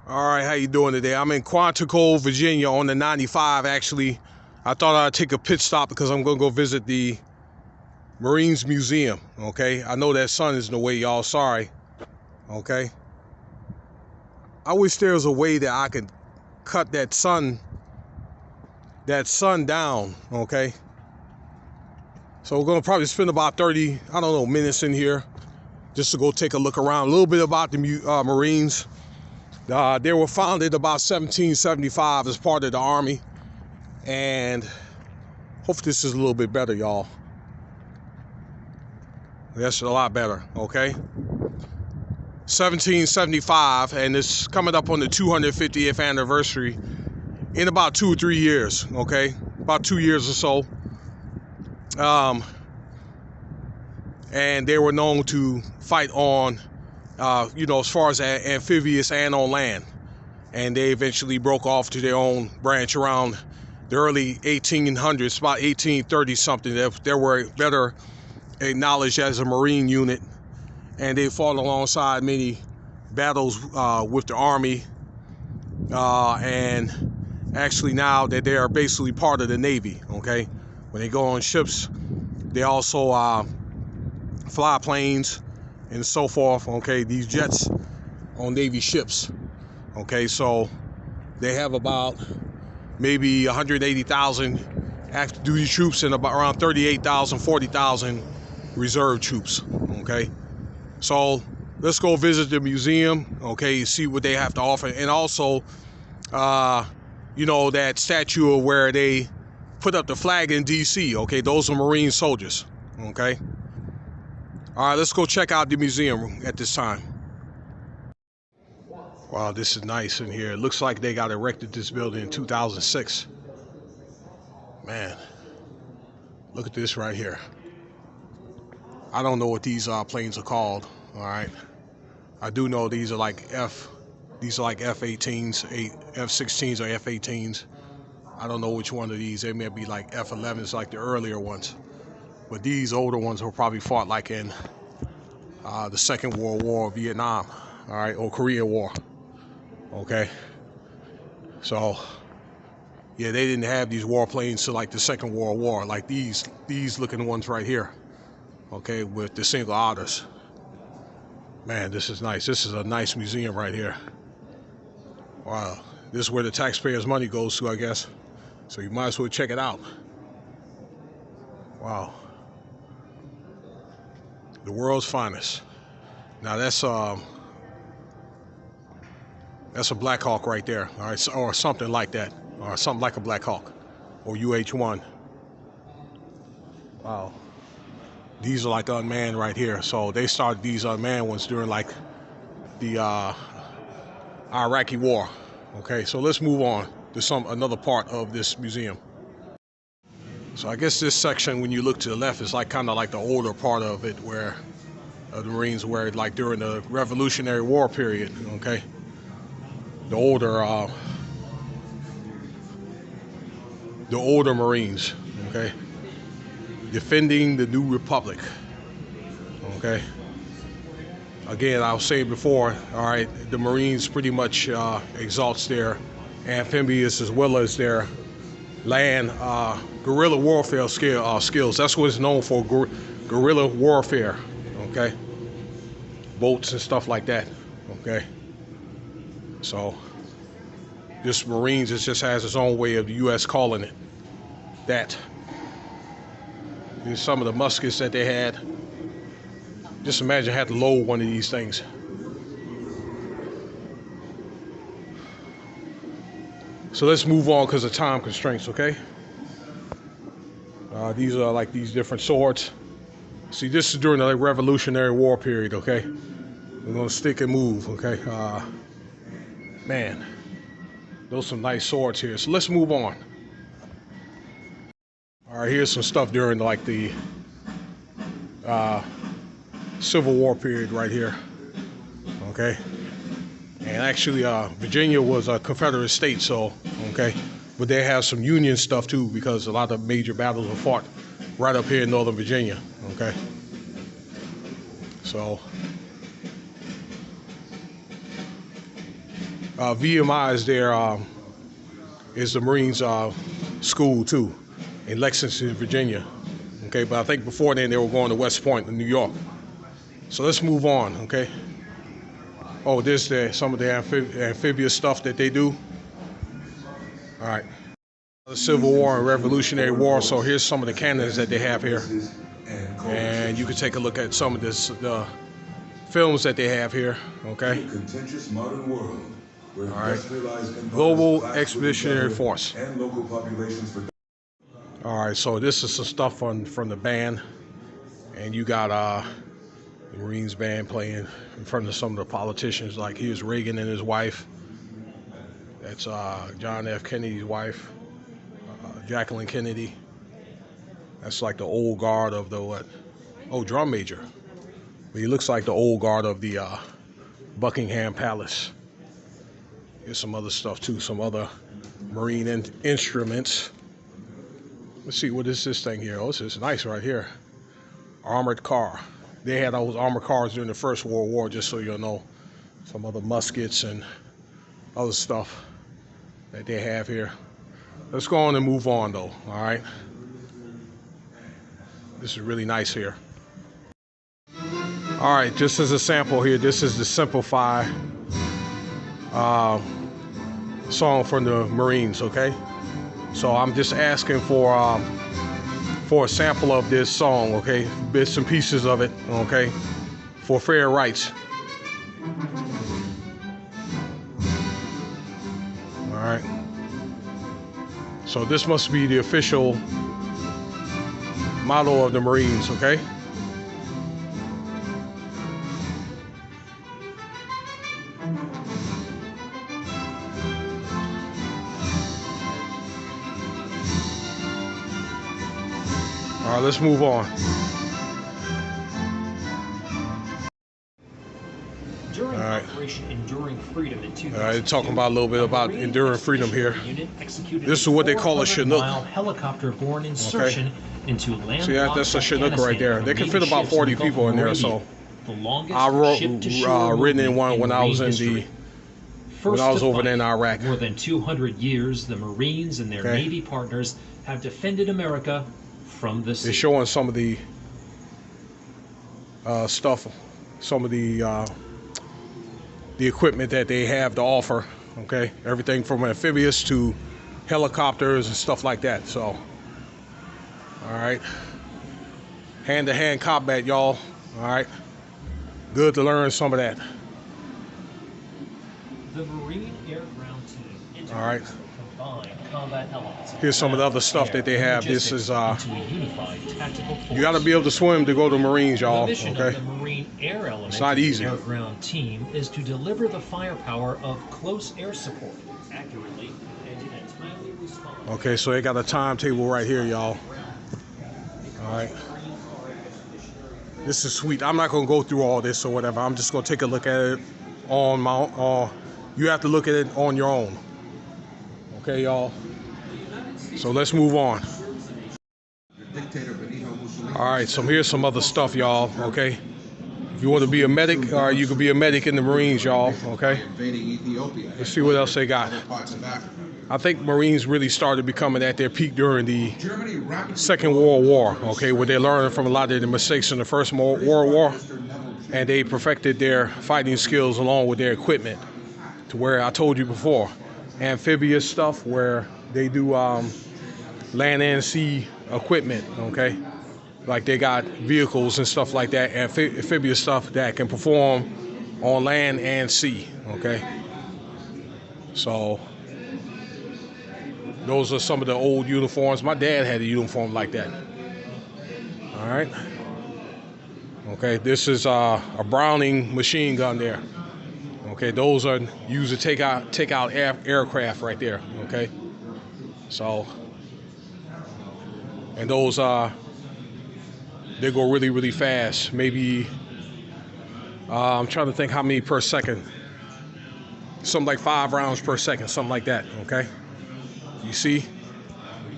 All right, how you doing today? I'm in Quantico, Virginia on the 95 actually. I thought I'd take a pit stop because I'm gonna go visit the Marines Museum, okay? I know that sun is in the way, y'all, sorry, okay? I wish there was a way that I could cut that sun down, okay? So we're gonna probably spend about 30, I don't know, minutes in here just to go take a look around, a little bit about the Marines. They were founded about 1775 as part of the Army, and hopefully this is a little bit better, y'all. That's a lot better, okay? 1775, and it's coming up on the 250th anniversary in about 2 or 3 years, okay? About 2 years or so. And they were known to fight on, as far as amphibious and on land. And they eventually broke off to their own branch around the early 1800s, about 1830 something. They were better acknowledged as a Marine unit, and they fought alongside many battles with the Army. And actually now that they are basically part of the Navy, okay? When they go on ships, they also fly planes and so forth, okay? These jets on Navy ships. Okay, so they have about maybe 180,000 active duty troops and about around 38,000, 40,000 reserve troops. Okay, so let's go visit the museum. Okay, see what they have to offer, and also, that statue of where they put up the flag in D.C. Okay, those are Marine soldiers. Okay, all right, let's go check out the museum at this time. Wow, this is nice in here. It looks like they got erected this building in 2006. Man, look at this right here. I don't know what these planes are called, all right? I do know these are like F-18s, F-16s or F-18s. I don't know which one of these. They may be like F-11s, like the earlier ones. But these older ones were probably fought like in the Second World War, Vietnam, all right, or Korea War, okay? So, yeah, they didn't have these warplanes to like the Second World War, like these looking ones right here, okay, with the single otters. Man, this is nice. This is a nice museum right here. Wow, this is where the taxpayers' money goes to, I guess. So you might as well check it out. Wow, the world's finest. Now that's a Black Hawk right there, all right, or something like that, or something like a Black Hawk, or UH-1. Wow. These are like unmanned right here. So they started these unmanned ones during like the Iraqi war. Okay, so let's move on to another part of this museum. So I guess this section, when you look to the left, is like kind of like the older part of it, where the Marines were like during the Revolutionary War period. Okay, the older Marines. Okay, defending the new republic. Okay. Again, I was saying before, all right, the Marines pretty much exalts their amphibious as well as their land guerrilla warfare skills. That's what it's known for, guerrilla warfare, okay? Boats and stuff like that, okay? So this Marines, it just has its own way of the U.S. calling it that. Here's some of the muskets that they had. Just imagine having to load one of these things. So let's move on because of time constraints, okay? These are like these different swords. See, this is during the Revolutionary War period, okay? We're gonna stick and move, okay? Man, those are some nice swords here. So let's move on. All right, here's some stuff during like the Civil War period right here, okay? And actually, Virginia was a Confederate state, so, okay? But they have some Union stuff too, because a lot of major battles were fought right up here in Northern Virginia, okay? So, VMI is there, is the Marines school too, in Lexington, Virginia. Okay, but I think before then they were going to West Point in New York. So let's move on, okay? Oh, this is some of the amphibious stuff that they do. All right. The Civil War and Revolutionary War. So here's some of the cannons that they have here. And you can take a look at some of the films that they have here, okay? Contentious modern world where all right. Global Expeditionary Force. And local populations for... All right, so this is some stuff from the band. And you got the Marines band playing in front of some of the politicians. Like here's Reagan and his wife. That's John F. Kennedy's wife, Jacqueline Kennedy. That's like the old guard of the what? Oh, drum major. But he looks like the old guard of the Buckingham Palace. Here's some other stuff too, some other Marine instruments. Let's see, what is this thing here? Oh, this is nice right here. Armored car. They had those armored cars during the First World War, just so you'll know. Some other muskets and other stuff that they have here. Let's go on and move on though, all right? This is really nice here. All right, just as a sample here, this is the Simplify song from the Marines, okay? So I'm just asking for a sample of this song, okay? Bits and pieces of it, okay? For fair rights. All right. So this must be the official motto of the Marines, okay? All right, let's move on. During Operation Enduring Freedom in 2002, they're talking about a little bit about Enduring Freedom here. This is what they call a Chinook. Helicopter-borne insertion into land. See, that's a Chinook right there. They can fit about 40 people in there. So I ridden in one when I was in over there in Iraq. More than 200 years, the Marines and their Navy partners have defended America from the sea. They're showing some of the stuff, some of the equipment that they have to offer, okay? Everything from amphibious to helicopters and stuff like that, so. All right. Hand-to-hand combat, y'all, all right? Good to learn some of that. The Marine Air Ground Team. All right. Combined combat elements. Here's some of the other stuff that they have. This is, you gotta be able to swim to go to Marines, y'all, okay? The Marine Air Element, it's not easy. Air Ground Team, is to deliver the firepower of close air support accurately and in a timely response. Okay, so they got a timetable right here, y'all. All right. This is sweet. I'm not gonna go through all this or whatever. I'm just gonna take a look at it on my own. You have to look at it on your own. Okay, y'all. So let's move on. All right, so here's some other stuff, y'all, okay? If you want to be a medic, you can be a medic in the Marines, y'all, okay? Let's see what else they got. I think Marines really started becoming at their peak during the Second World War, okay, where they learned from a lot of the mistakes in the First World War, and they perfected their fighting skills along with their equipment to where I told you before, amphibious stuff where they do land and sea equipment, okay? Like they got vehicles and stuff like that, amphibious stuff that can perform on land and sea, okay? So those are some of the old uniforms. My dad had a uniform like that. All right. Okay, this is a Browning machine gun there. Okay, those are used to take out aircraft right there, okay? So, and those they go really, really fast. Maybe, I'm trying to think how many per second. Something like 5 rounds per second, something like that, okay? You see,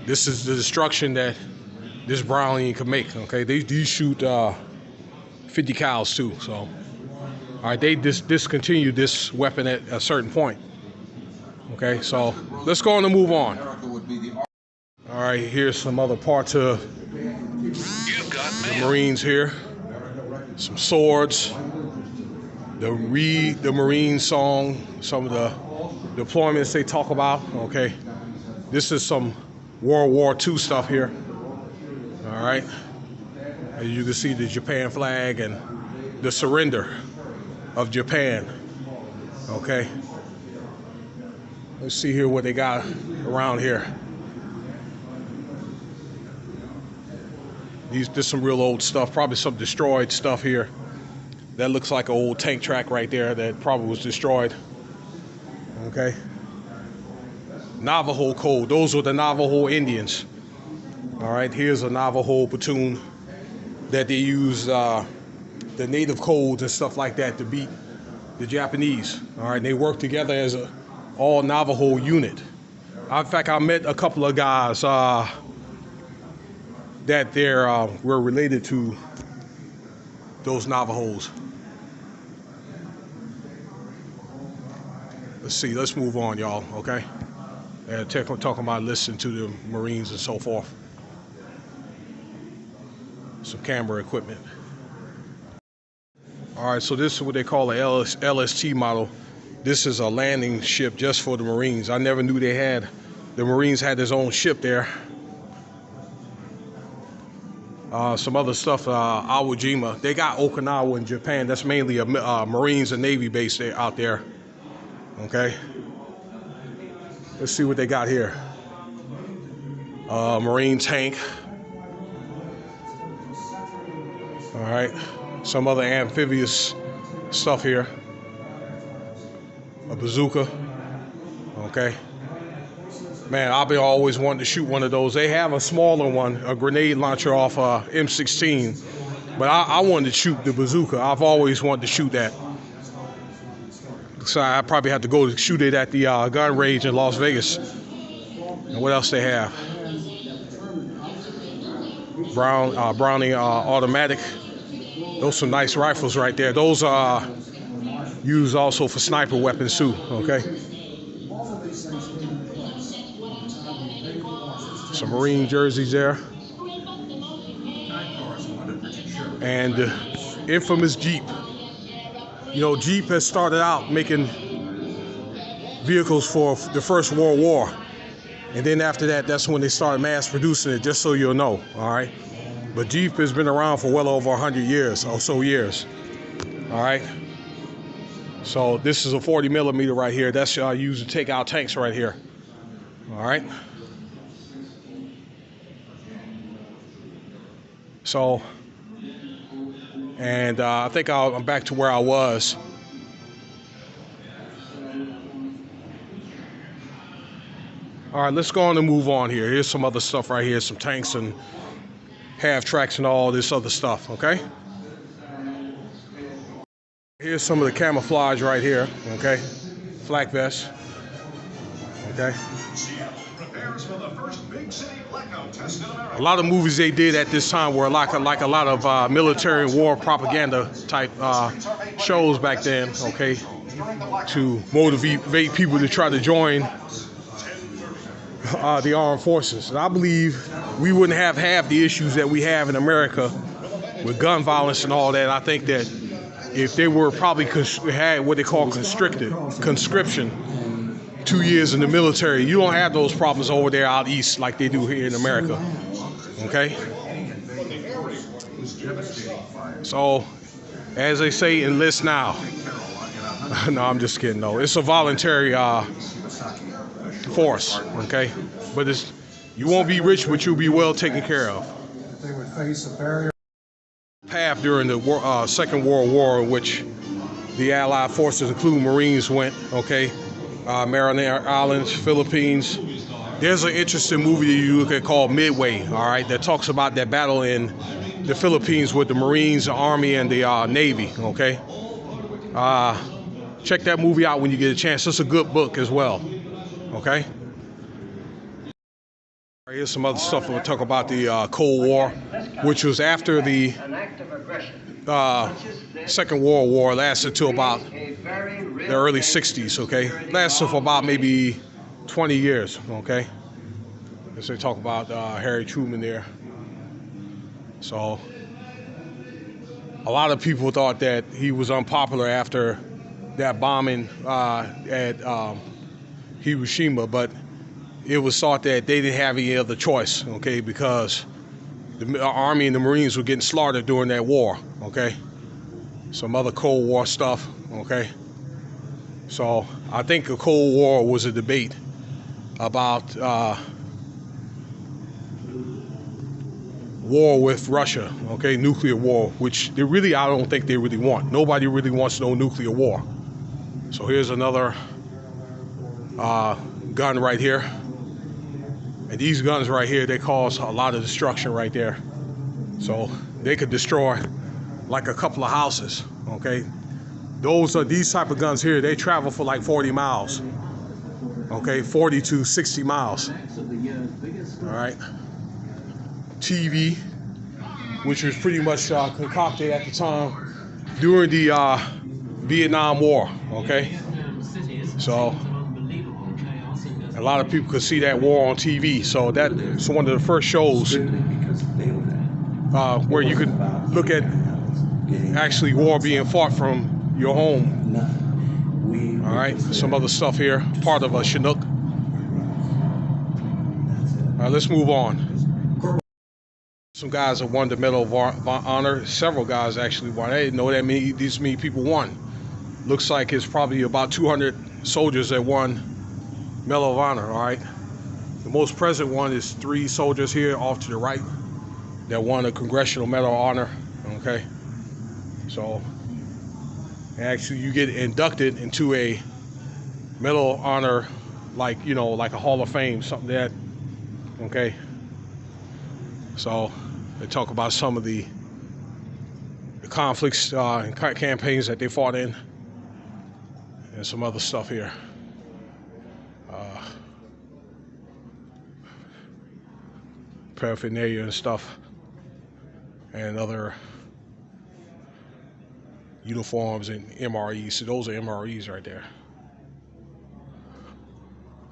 this is the destruction that this Browning can make, okay? These shoot 50 cals too, so. All right, they discontinued this weapon at a certain point. Okay, so let's go on and move on. All right, here's some other parts of the Marines here. Some swords, the Read the Marine song, some of the deployments they talk about. Okay, this is some World War II stuff here. All right, as you can see, the Japan flag and the surrender of Japan. Okay, let's see here what they got around here. There's some real old stuff, probably some destroyed stuff here. That looks like an old tank track right there that probably was destroyed. Okay. Navajo Code, those were the Navajo Indians. All right, here's a Navajo platoon that they use the native codes and stuff like that to beat the Japanese. All right, they work together as a all Navajo unit. In fact, I met a couple of guys that were related to those Navajos. Let's see, let's move on, y'all, okay? And talking about listening to the Marines and so forth. Some camera equipment. All right, so this is what they call a LST model. This is a landing ship just for the Marines. I never knew the Marines had their own ship there. Some other stuff, Iwo Jima. They got Okinawa in Japan. That's mainly a Marines and Navy base out there. Okay. Let's see what they got here. Marine tank. All right. Some other amphibious stuff here. A bazooka. Okay. Man, I've been always wanting to shoot one of those. They have a smaller one, a grenade launcher off M16. But I wanted to shoot the bazooka. I've always wanted to shoot that. So I probably have to go shoot it at the gun range in Las Vegas. And what else they have? Browning automatic. Those some nice rifles right there. Those are used also for sniper weapons too, okay? Some Marine jerseys there. And the infamous Jeep. You know, Jeep has started out making vehicles for the First World War. And then after that, that's when they started mass producing it, just so you'll know, all right? But Jeep has been around for well over 100 years, or so years, all right? So this is a 40 millimeter right here. That's used to take out tanks right here, all right? So, and I think I'm back to where I was. All right, let's go on and move on here. Here's some other stuff right here, some tanks and half tracks and all this other stuff, okay? Here's some of the camouflage right here, okay? Flak Vest, okay? A lot of movies they did at this time were like a lot of military and war propaganda type shows back then, okay? To motivate people to try to join the armed forces. And I believe we wouldn't have half the issues that we have in America with gun violence and all that. I think that if they were probably had what they call conscription, 2 years in the military, you don't have those problems over there out east like they do here in America. Okay? So, as they say, enlist now. No, I'm just kidding. No, it's a voluntary force. Okay, but you won't be rich, but you'll be well taken care of. They would face a barrier. Path during the Second World War, in which the Allied forces, including Marines, went. Okay. Marinara Islands, Philippines. There's an interesting movie that you look at called Midway, all right, that talks about that battle in the Philippines with the Marines, the Army, and the Navy, okay? Check that movie out when you get a chance. It's a good book as well, okay? Here's some other stuff we'll talk about the Cold War, which was after the Second World War, lasted till about the early 60s, okay? Lasted for about maybe 20 years, okay? As they talk about Harry Truman there. So a lot of people thought that he was unpopular after that bombing at Hiroshima, but it was thought that they didn't have any other choice, okay, because the Army and the Marines were getting slaughtered during that war, okay? Some other Cold War stuff, okay? So I think the Cold War was a debate about war with Russia, okay, nuclear war, which they really, I don't think they really want. Nobody really wants no nuclear war. So here's another gun right here. And these guns right here, they cause a lot of destruction right there. So they could destroy like a couple of houses, okay? These type of guns here, they travel for like 40 miles, okay? 40 to 60 miles, all right? TV, which was pretty much concocted at the time during the Vietnam War, okay? So a lot of people could see that war on TV. So that's one of the first shows where you could look at actually war being fought from your home. All right, some other stuff here, part of a Chinook. All right, let's move on. Some guys have won the Medal of Honor. Several guys actually won. I didn't know that these many people won. Looks like it's probably about 200 soldiers that won Medal of Honor, all right? The most present one is 3 soldiers here off to the right that won a Congressional Medal of Honor, okay? So, actually you get inducted into a Medal of Honor, like, you know, like a Hall of Fame, something that, okay? So, they talk about some of the conflicts and campaigns that they fought in and some other stuff here. Paraphernalia and stuff, and other uniforms and MREs. So those are MREs right there.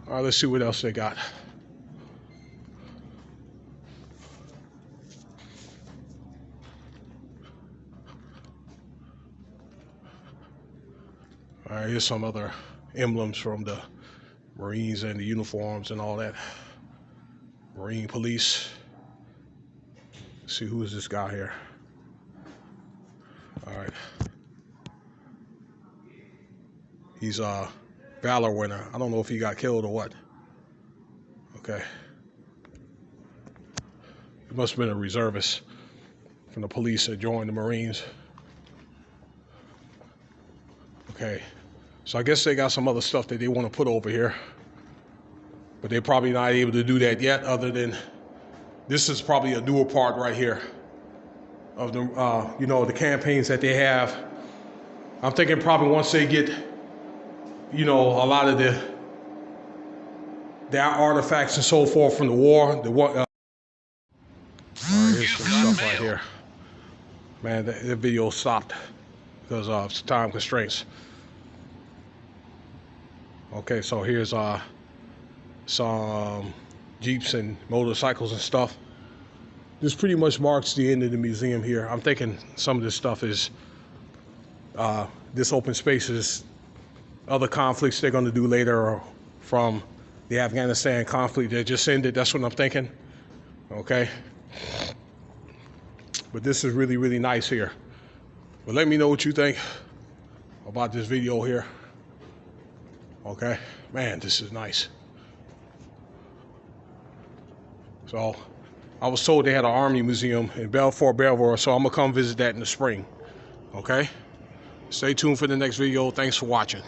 All right, let's see what else they got. All right, here's some other emblems from the Marines and the uniforms and all that. Marine police. Let's see, who is this guy here? All right. He's a Valor winner. I don't know if he got killed or what. Okay. He must have been a reservist from the police that joined the Marines. Okay. So I guess they got some other stuff that they want to put over here. But they're probably not able to do that yet, other than this is probably a newer part right here of the, you know, the campaigns that they have. I'm thinking probably once they get, you know, a lot of the artifacts and so forth from the war. All right, here's some stuff right here. Man, the video stopped because of time constraints. Okay, so here's some Jeeps and motorcycles and stuff. This pretty much marks the end of the museum here. I'm thinking some of this stuff is, this open space is other conflicts they're gonna do later from the Afghanistan conflict that just ended. That's what I'm thinking, okay? But this is really, really nice here. But let me know what you think about this video here, okay? Man, this is nice. So I was told they had an Army museum in Fort Belvoir, so I'm gonna come visit that in the spring, okay? Stay tuned for the next video. Thanks for watching.